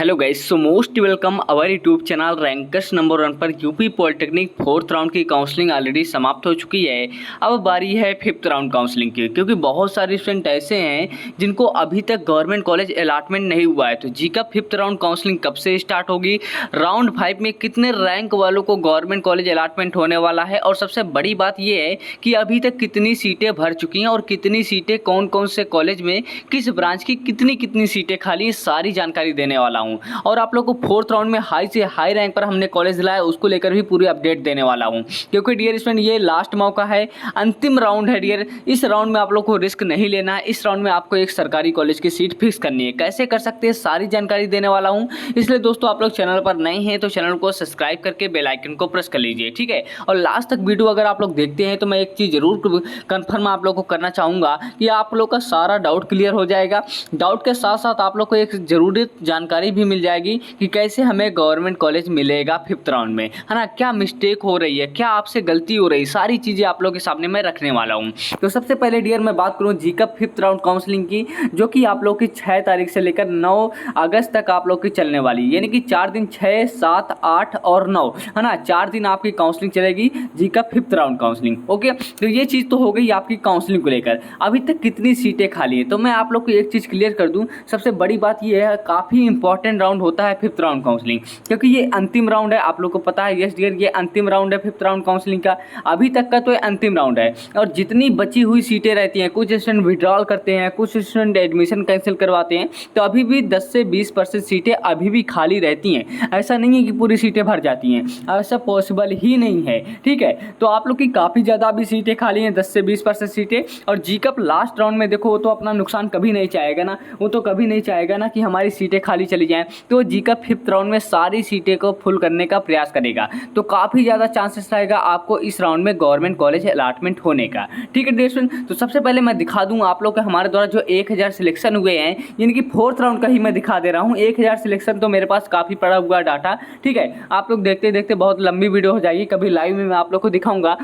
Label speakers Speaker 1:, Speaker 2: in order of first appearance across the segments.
Speaker 1: Hello guys, so most welcome our YouTube channel rankers number 1 पर UP polytechnic fourth round की counselling already समाप्त हो चुकी है। अब बारी है फिफ्थ राउंड काउंसलिंग की, क्योंकि बहुत सारे स्टूडेंट ऐसे हैं जिनको अभी तक गवर्नमेंट कॉलेज अलॉटमेंट नहीं हुआ है। तो जी का फिफ्थ राउंड काउंसलिंग कब से स्टार्ट होगी, राउंड 5 में कितने रैंक वालों को गवर्नमेंट कॉलेज अलॉटमेंट होने वाला है, और सबसे बड़ी बात यह है कि अभी तक कितनी सीटें भर चुकी हैं और कितनी सीटें कौन कौन से कॉलेज में किस ब्रांच की कितनी कितनी सीटें खाली, सारी जानकारी देने वाला हूं। और आप लोगों को फोर्थ राउंड में हाई से हाई रैंक पर हमने कॉलेज दिलाया, उसको लेकर भी पूरी अपडेट देने वाला हूं। क्योंकि डियर स्टूडेंट, ये लास्ट मौका है, अंतिम राउंड है डियर। इस राउंड में आप लोग को रिस्क नहीं लेना है। इस राउंड में आपको एक सरकारी कॉलेज की सीट फिक्स करनी है। कैसे कर सकते हैं, सारी जानकारी देने वाला हूं। इसलिए दोस्तों, आप लोग चैनल पर नए हैं तो चैनल को सब्सक्राइब करके बेल आइकन को प्रेस कर लीजिए, ठीक है। और लास्ट तक वीडियो अगर आप लोग देखते हैं तो मैं एक चीज़ जरूर कंफर्म आप लोग को करना चाहूँगा कि आप लोग का सारा डाउट क्लियर हो जाएगा। डाउट के साथ साथ आप लोग को एक जरूरी जानकारी भी मिल जाएगी कि कैसे हमें गवर्नमेंट कॉलेज मिलेगा फिफ्थ राउंड में, है ना। क्या मिस्टेक हो रही है, क्या आपसे गलती हो रही है, सारी चीज़ें आप लोगों के सामने मैं रखने वाला हूँ। तो सबसे पहले डियर मैं बात करूँ जी का फिफ्थ राउंड काउंसलिंग की, जो कि आप लोग की 6 तारीख से लेकर 9 अगस्त तक आप लोग की चलने वाली है। यानी कि 4 दिन, 6, 7, 8 और 9, है ना। 4 दिन आपकी काउंसलिंग चलेगी, जी का फिफ्थ राउंड काउंसलिंग। ओके, तो ये चीज़ तो हो गई आपकी काउंसलिंग को लेकर। अभी तक कितनी सीटें खाली है, तो मैं आप लोग को एक चीज़ क्लियर कर दूं। सबसे बड़ी बात ये है, काफ़ी इंपॉर्टेंट राउंड होता है फिफ्थ राउंड काउंसलिंग, क्योंकि ये अंतिम राउंड है। आप लोग को पता है, यस डियर, ये अंतिम राउंड है फिफ्थ राउंड काउंसलिंग का। अभी तक का तो ये अंतिम राउंड है, और जितनी बची हुई सीटें रहती हैं, कुछ स्टूडेंट विड्रॉल करते हैं, कुछ स्टूडेंट एडमिशन कैंसिल करवाते हैं, तो अभी भी 10 से 20% सीटें अभी भी खाली रहती हैं। ऐसा नहीं है कि पूरी सीटें भर जाती हैं, ऐसा पॉसिबल ही नहीं है, ठीक है। तो आप लोग की काफ़ी ज़्यादा अभी सीटें खाली हैं, 10 से 20% सीटें। और जी कप लास्ट राउंड में देखो, वो तो अपना नुकसान कभी नहीं चाहेगा ना, वो तो कभी नहीं चाहेगा ना कि हमारी सीटें खाली चली जाएं। तो जी कप फिफ्थ राउंड में सारी सीटें को फुल करने का प्रयास करेगा। तो काफ़ी ज़्यादा चांसेस रहेगा आपको इस राउंड में गवर्नमेंट कॉलेज अलॉटमेंट होने का, ठीक है डियर स्टूडेंट। तो सबसे पहले मैं दिखा दूँ आप लोग के हमारे द्वारा जो 1000 सिलेक्शन हुए हैं, यानी कि फोर्थ राउंड का ही मैं दिखा दे रहा हूँ। 1000 सिलेक्शन तो मेरे पास काफ़ी पड़ा हुआ डाटा, ठीक है। आप लोग देखते देखते बहुत लंबी वीडियो हो जाएगी, कभी लाइव में मैं आप लोग को दिखाऊंगा।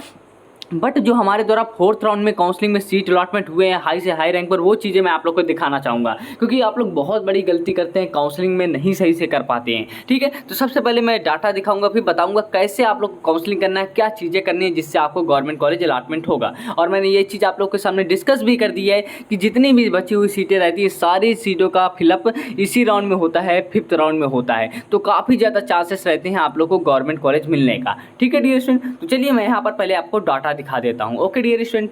Speaker 1: बट जो हमारे द्वारा फोर्थ राउंड में काउंसलिंग में सीट अलॉटमेंट हुए हैं हाई से हाई रैंक पर, वो चीज़ें मैं आप लोग को दिखाना चाहूँगा। क्योंकि आप लोग बहुत बड़ी गलती करते हैं, काउंसलिंग में नहीं सही से कर पाते हैं, ठीक है। तो सबसे पहले मैं डाटा दिखाऊंगा, फिर बताऊंगा कैसे आप लोग को काउंसलिंग करना है, क्या चीज़ें करनी है जिससे आपको गवर्नमेंट कॉलेज अलॉटमेंट होगा। और मैंने ये चीज़ आप लोग के सामने डिस्कस भी कर दी है कि जितनी भी बची हुई सीटें रहती है, सारी सीटों का फिलअप इसी राउंड में होता है, फिफ्थ राउंड में होता है। तो काफ़ी ज़्यादा चांसेस रहते हैं आप लोग को गवर्नमेंट कॉलेज मिलने का, ठीक है डियर स्टूडेंट। तो चलिए मैं यहाँ पर पहले आपको डाटा दिखा देता हूँ। ओके डियर स्टूडेंट,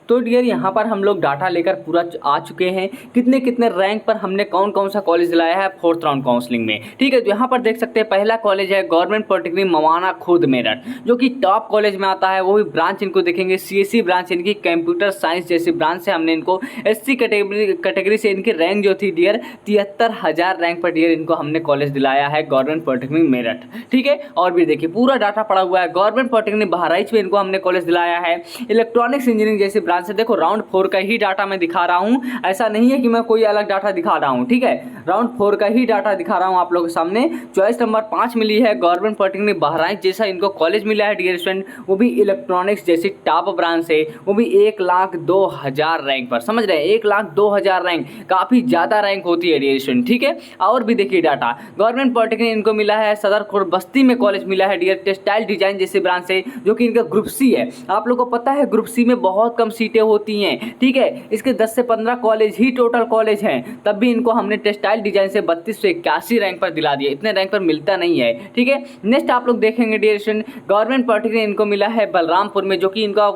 Speaker 1: तो डियर यहाँ पर हम लोग डाटा लेकर पूरा आ चुके हैं, कितने कितने रैंक पर हमने कौन कौन सा कॉलेज दिलाया है फोर्थ राउंड काउंसलिंग में, ठीक है। तो यहाँ पर देख सकते हैं, पहला कॉलेज है गवर्नमेंट पॉलिटेक्निक मवाना खुर्द मेरठ, जो कि टॉप कॉलेज में आता है। वो भी ब्रांच इनको देखेंगे सीएससी ब्रांच, इनकी कंप्यूटर साइंस जैसी ब्रांच से हमने इनको एससी कैटेगरी से इनकी रैंक जो थी डियर 73,000 रैंक पर डियर इनको हमने कॉलेज दिलाया है गवर्नमेंट पॉलिटेक्निक मेरठ, ठीक है। और भी देखिए पूरा डाटा पड़ा हुआ है। गवर्नमेंट पॉलिटेक्निक बहराइच में इनको हमने कॉलेज दिलाया है। इलेक्ट्रॉनिक्स इंजीनियरिंग जैसी ब्रांच से देखो, राउंड 4 का ही डाटा मैं दिखा रहा हूं, ऐसा नहीं है कि मैं कोई अलग डाटा दिखा रहा हूं, ठीक है। राउंड 4 का ही डाटा दिखा रहा हूं आप लोगों के सामने। चॉइस नंबर 5 मिली है गवर्नमेंट पॉलिटेक्निक बहराइच जैसा इनको कॉलेज मिला है डियर स्टूडेंट, वो भी इलेक्ट्रॉनिक्स जैसी टॉप ब्रांच से, वो भी 1,02,000 रैंक पर। समझ रहे हैं, 1,02,000 रैंक काफी ज्यादा रैंक होती है डियर स्टूडेंट, ठीक है। और भी देखिए डाटा, गवर्नमेंट पॉलिटेक्निक इनको मिला है सदर खुर्द बस्ती में कॉलेज मिला है डियर टेक्सटाइल डिजाइन जैसी ब्रांच से, जो कि इनका ग्रुप सी है। आप लोगों को पता है ग्रुप सी में बहुत कम सीटें होती हैं, ठीक है। इसके 10 से 15 कॉलेज ही टोटल कॉलेज हैं, तब भी इनको हमने टेक्सटाइल डिजाइन से 3281 रैंक पर दिला दिया। इतने रैंक पर मिलता नहीं है, ठीक है। नेक्स्ट आप लोग देखेंगे डियर स्टूडेंट, गवर्नमेंट पॉलिटेक्निक इनको मिला है बलरामपुर में, जो कि इनका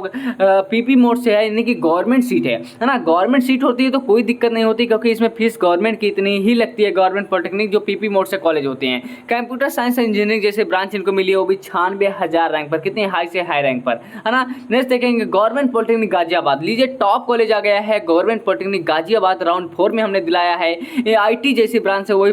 Speaker 1: पीपी मोड से है, यानी कि गवर्नमेंट सीट है ना। गवर्नमेंट सीट होती है तो कोई दिक्कत नहीं होती, क्योंकि इसमें फीस गवर्नमेंट की इतनी ही लगती है। गवर्नमेंट पॉलिटेक्निक जो पीपी मोड से कॉलेज होते हैं, कंप्यूटर साइंस इंजीनियरिंग जैसे ब्रांच इनको मिली है, वो भी 96,000 रैंक पर, कितने हाई से हाई रैंक पर, है ना। नेक्स्ट देखेंगे गवर्नमेंट पॉलिटेक्निक गाजियाबाद, लीजिए टॉप कॉलेज आ गया है गवर्नमेंट पॉलिटेक्निक गाजियाबाद, राउंड 4 में हमने दिलाया है। ये आईटी जैसी ब्रांच है, वही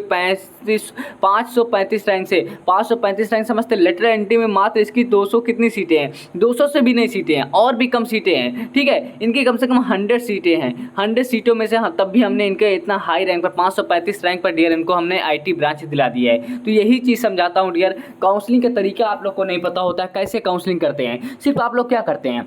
Speaker 1: 535 रैंक से, 535 रैंक समझते। लेटर एंट्री में मात्र इसकी 200 कितनी सीटें हैं, 200 से भी नहीं सीटें हैं, और भी कम सीटें हैं, ठीक है। इनकी कम से कम 100 सीटें हैं। 100 सीटों में से तब भी हमने इनके इतना हाई रैंक पर 535 रैंक पर डियर इनको हमने आईटी ब्रांच दिला दिया है। तो यही चीज़ समझाता हूँ डियर, काउंसलिंग का तरीका आप लोग को नहीं पता होता है, कैसे काउंसलिंग करते हैं। सिर्फ आप लोग क्या करते हैं,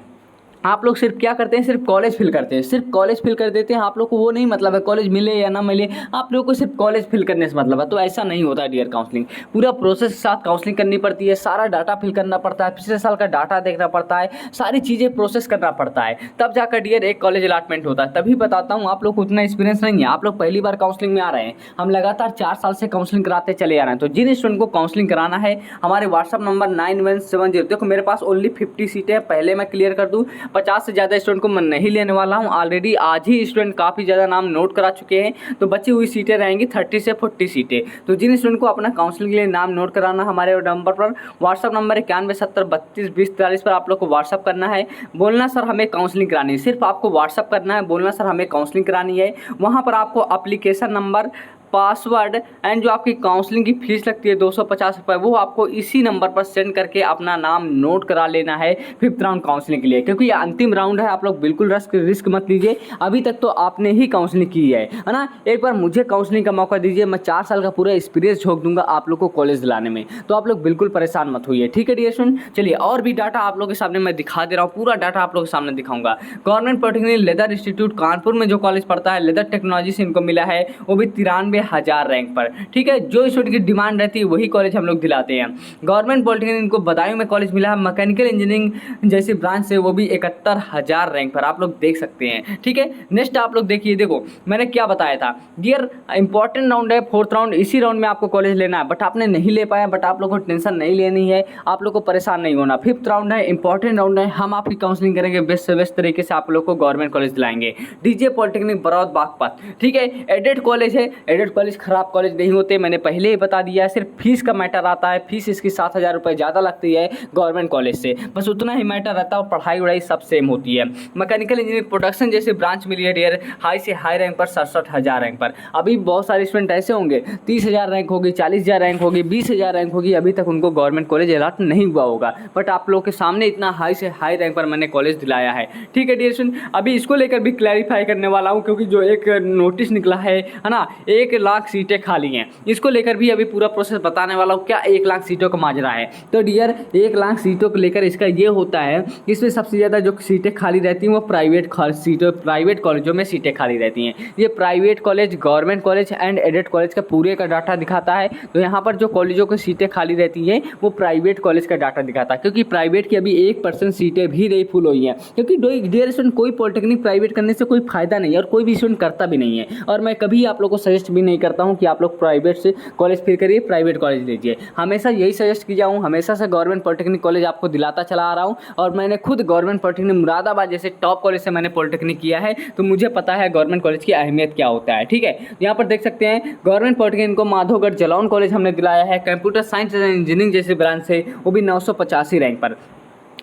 Speaker 1: आप लोग सिर्फ क्या करते हैं, सिर्फ कॉलेज फिल करते हैं, सिर्फ कॉलेज फिल कर देते हैं। आप लोग को वो नहीं मतलब है कॉलेज मिले या ना मिले, आप लोगों को सिर्फ कॉलेज फिल करने से मतलब है। तो ऐसा नहीं होता है डियर काउंसलिंग, पूरा प्रोसेस के साथ काउंसलिंग करनी पड़ती है, सारा डाटा फिल करना पड़ता है, पिछले साल का डाटा देखना पड़ता है, सारी चीज़ें प्रोसेस करना पड़ता है, तब जाकर डियर एक कॉलेज अलॉटमेंट होता है। तभी बताता हूँ आप लोग को उतना एक्सपीरियंस नहीं है, आप लोग पहली बार काउंसलिंग में आ रहे हैं। हम लगातार 4 साल से काउंसलिंग कराते चले आ रहे हैं। तो जिन स्टूडेंट को काउंसलिंग कराना है, हमारे व्हाट्सअप नंबर 9170, देखो मेरे पास ओनली 50 सीटें, पहले मैं क्लियर कर दूं, 50 से ज़्यादा स्टूडेंट को मैं नहीं लेने वाला हूं। ऑलरेडी आज ही स्टूडेंट काफ़ी ज़्यादा नाम नोट करा चुके हैं, तो बची हुई सीटें रहेंगी 30 से 40 सीटें। तो जिन स्टूडेंट को अपना काउंसलिंग के लिए नाम नोट कराना, हमारे नंबर पर व्हाट्सअप नंबर 9170322043 पर आप लोग को व्हाट्सअप करना है, बोलना सर हमें काउंसलिंग करानी है। सिर्फ आपको व्हाट्सअप करना है, बोलना सर हमें काउंसलिंग करानी है। वहाँ पर आपको एप्लीकेशन नंबर, पासवर्ड एंड जो आपकी काउंसलिंग की फीस लगती है 250 रुपये, वो आपको इसी नंबर पर सेंड करके अपना नाम नोट करा लेना है 5th राउंड काउंसलिंग के लिए, क्योंकि ये अंतिम राउंड है। आप लोग बिल्कुल रिस्क मत लीजिए, अभी तक तो आपने ही काउंसलिंग की है ना। एक बार मुझे काउंसलिंग का मौका दीजिए, मैं 4 साल का पूरा एक्सपीरियंस झोंक दूंगा आप लोग को कॉलेज दिलाने में। तो आप लोग बिल्कुल परेशान मत होइए, ठीक है डियर स्टूडेंट। चलिए और भी डाटा आप लोगों के सामने मैं दिखा दे रहा हूँ, पूरा डाटा आप लोगों के सामने दिखाऊंगा। Government polytechnic leather institute Kanpur में जो कॉलेज पढ़ता है, लेदर टेक्नोलॉजी से इनको मिला है, वो भी 93,000 रैंक पर, ठीक है। जो स्टूडेंट की डिमांड रहती है वही कॉलेज हम लोग दिलाते हैं। गवर्नमेंट पॉलिटेक्निक इनको बदायूं में कॉलेज मिला है, मैकेनिकल इंजीनियरिंग जैसी ब्रांच से, वो भी 71,000 रैंक पर, आप लोग देख सकते हैं, ठीक है। नेक्स्ट आप लोग देखिए, देखो मैंने क्या बताया था डियर, इंपॉर्टेंट राउंड है 4th राउंड, इसी राउंड में आपको कॉलेज लेना है, बट आपने नहीं ले पाया, बट आप लोग को टेंशन नहीं लेनी है, आप लोग को परेशान नहीं होना। 5th राउंड है, इंपॉर्टेंट राउंड है, हम आपकी काउंसलिंग करेंगे बेस्ट से बेस्ट तरीके से, आप लोग को गवर्नमेंट कॉलेज दिलाएंगे। डीजे पॉलिटेक्निक बरौद बागपत, ठीक है। एडेड कॉलेज है, एडेड कॉलेज खराब कॉलेज नहीं होते, मैंने पहले ही बता दिया है। सिर्फ फीस का मैटर आता है, फीस इसकी 7,000 रुपये ज़्यादा लगती है गवर्नमेंट कॉलेज से, बस उतना ही मैटर रहता है, और पढ़ाई वढ़ाई सब सेम होती है। मैकेनिकल इंजीनियरिंग प्रोडक्शन जैसे ब्रांच मिली है डियर, हाई से हाई रैंक पर 67,000 रैंक पर। अभी बहुत सारे स्टूडेंट ऐसे होंगे 30,000 रैंक होगी, 40,000 रैंक होगी, 20,000 रैंक होगी, अभी तक उनको गवर्नमेंट कॉलेज अलॉट नहीं हुआ होगा, बट आप लोग के सामने इतना हाई से हाई रैंक पर मैंने कॉलेज दिलाया है, ठीक है डियर स्टूडेंट। अभी इसको लेकर भी क्लैरिफाई करने वाला हूँ, क्योंकि जो एक नोटिस निकला है ना, 1 लाख सीटें खाली हैं, इसको लेकर भी अभी पूरा प्रोसेस बताने वाला हूँ, क्या 1 लाख सीटों का माजरा है। तो डियर 1 लाख सीटों को लेकर इसका ये होता है, इसमें सबसे ज़्यादा जो सीटें खाली रहती हैं वो प्राइवेट कॉलेजों में सीटें खाली रहती हैं। ये private college, government college and added college का पूरे का डाटा दिखाता है। तो यहाँ पर जो कॉलेजों की सीटें खाली रहती हैं वो प्राइवेट कॉलेज का डाटा दिखाता है, क्योंकि प्राइवेट की अभी 1% सीटें भी नहीं फुल हुई हैं, क्योंकि डियर स्टूडेंट कोई पॉलिटेक्निक प्राइवेट करने से कोई फायदा नहीं है, और कोई भी स्टूडेंट करता भी नहीं है, और मैं कभी आप लोग को सजेस्ट भी नहीं करता हूँ कि आप लोग प्राइवेट से कॉलेज फिर करिए, प्राइवेट कॉलेज लीजिए। हमेशा यही सजेस्ट किया हूँ, हमेशा से गवर्नमेंट पॉलिटेक्निक कॉलेज आपको दिलाता चला आ रहा हूँ, और मैंने खुद गवर्नमेंट पॉलिटेक्निक मुरादाबाद जैसे टॉप कॉलेज से मैंने पॉलिटेक्निक किया है, तो मुझे पता है गवर्नमेंट कॉलेज की अहमियत क्या होता है, ठीक है। यहाँ पर देख सकते हैं गवर्नमेंट पॉलिटेक्निक को माधोगढ़ जलौन कॉलेज हमने दिलाया है, कंप्यूटर साइंस एंड इंजीनियरिंग जैसे ब्रांच से, वो भी 985 रैंक पर।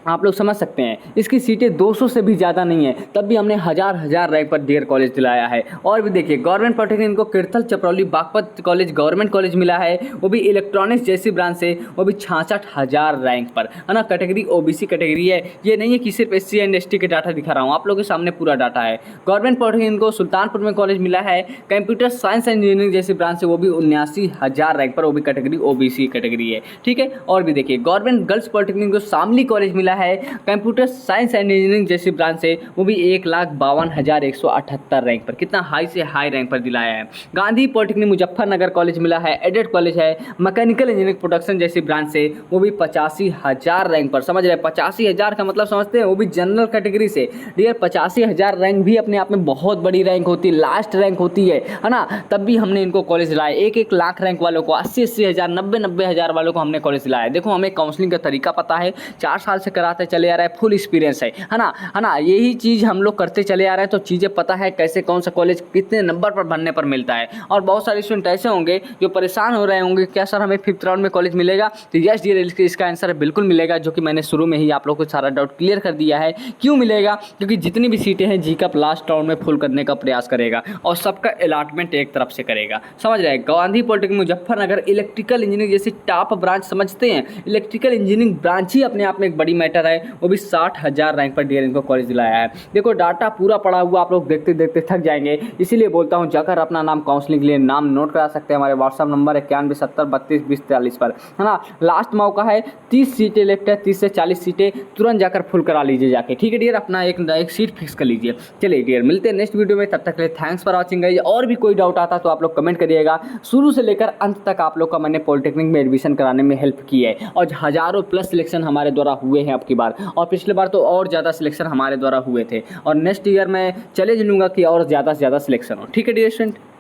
Speaker 1: आप लोग समझ सकते हैं इसकी सीटें 200 से भी ज़्यादा नहीं है, तब भी हमने हज़ार रैंक पर डियर कॉलेज दिलाया है। और भी देखिए गवर्नमेंट पॉलिटेक्निक को किरथल चपरौली बागपत कॉलेज गवर्नमेंट कॉलेज मिला है, वो भी इलेक्ट्रॉनिक्स जैसी ब्रांच से, वो भी 66,000 रैंक पर, है ना। कैटेगरी ओबीसी कैटेगरी है, ये नहीं है कि सिर्फ SC एंड ST के डाटा दिखा रहा हूँ, आप लोगों के सामने पूरा डाटा है। गवर्नमेंट पॉलिटेक्निक को सुल्तानपुर में कॉलेज मिला है, कंप्यूटर साइंस एंड इंजीनियरिंग जैसी ब्रांच से, वो भी 79,000 रैंक पर, वो भी कैटेगरी ओबीसी कैटेगरी है, ठीक है। और भी देखिए गवर्नमेंट गर्ल्स पॉलिटेक्निक को शामली कॉलेज मिला है, कंप्यूटर साइंस एंड इंजीनियरिंग जैसी ब्रांच से, वो भी 1,52,178 रैंक पर, कितना हाई से हाई रैंक पर दिलाया है। गांधी पॉलिटेक्निक मुजफ्फरनगर कॉलेज मिला है, एडेड कॉलेज है, मैकेनिकल इंजीनियरिंग प्रोडक्शन जैसी ब्रांच से, वो भी 85,000 रैंक पर। समझ रहे हैं 85,000 का मतलब समझते हैं, वो भी जनरल कैटेगरी से। डियर 85,000 रैंक भी अपने आप में बहुत बड़ी रैंक होती है, लास्ट रैंक होती है ना। तब भी हमने इनको कॉलेज दिलाया, 1 लाख रैंक वालों को, 80,000 90,000 वालों को हमने कॉलेज दिलाया। देखो हमें काउंसलिंग का तरीका पता है, 4 साल से कराते चले आ रहा है, फुल एक्सपीरियंस है ना। यही चीज़ हम लोग करते चले आ रहे हैं, तो चीज़ें पता है कैसे कौन सा कॉलेज कितने नंबर पर भरने पर मिलता है। और बहुत सारे स्टूडेंट ऐसे होंगे जो परेशान हो रहे होंगे, क्या सर हमें 5th राउंड में कॉलेज मिलेगा? तो यस डियर, इसका आंसर बिल्कुल मिलेगा, जो कि मैंने शुरू में ही आप लोग को सारा डाउट क्लियर कर दिया है। क्यों मिलेगा? क्योंकि जितनी भी सीटें हैं जी का लास्ट राउंड में फुल करने का प्रयास करेगा, और सबका अलॉटमेंट एक तरफ से करेगा। समझ रहे हैं। Gandhi polytechnic Muzaffarnagar electrical engineering जैसी टॉप ब्रांच समझते हैं, इलेक्ट्रिकल इंजीनियरिंग ब्रांच ही अपने आप में एक बड़ी सेटर है वो भी 60,000 रैंक पर डियर इनको कॉलेज दिलाया है। देखो डाटा पूरा पड़ा हुआ, आप लोग देखते देखते थक जाएंगे, इसीलिए बोलता हूँ जाकर अपना नाम काउंसलिंग के लिए नाम नोट करा सकते हैं। हमारे व्हाट्सअप नंबर 9170322043 पर, है ना। लास्ट मौका है, 30 सीटें लेफ्ट है, 30 से 40 सीटें तुरंत जाकर फुल करा लीजिए जाके, ठीक है डियर। अपना एक सीट फिक्स कर लीजिए। चलिए डियर, मिलते हैं नेक्स्ट वीडियो में, तब तक के लिए थैंक्स फॉर वॉचिंग गाइस। और भी कोई डाउट आता तो आप लोग कमेंट करिएगा। शुरू से लेकर अंत तक आप लोग का मैंने पॉलिटेक्निक में एडमिशन कराने में हेल्प की है और हज़ारों प्लस सिलेक्शन हमारे द्वारा हुए हैं अब की बार, और पिछले बार तो और ज़्यादा सिलेक्शन हमारे द्वारा हुए थे, और नेक्स्ट ईयर मैं चैलेंज लूँगा कि और ज़्यादा से ज़्यादा सिलेक्शन हो, ठीक है डियर स्टूडेंट।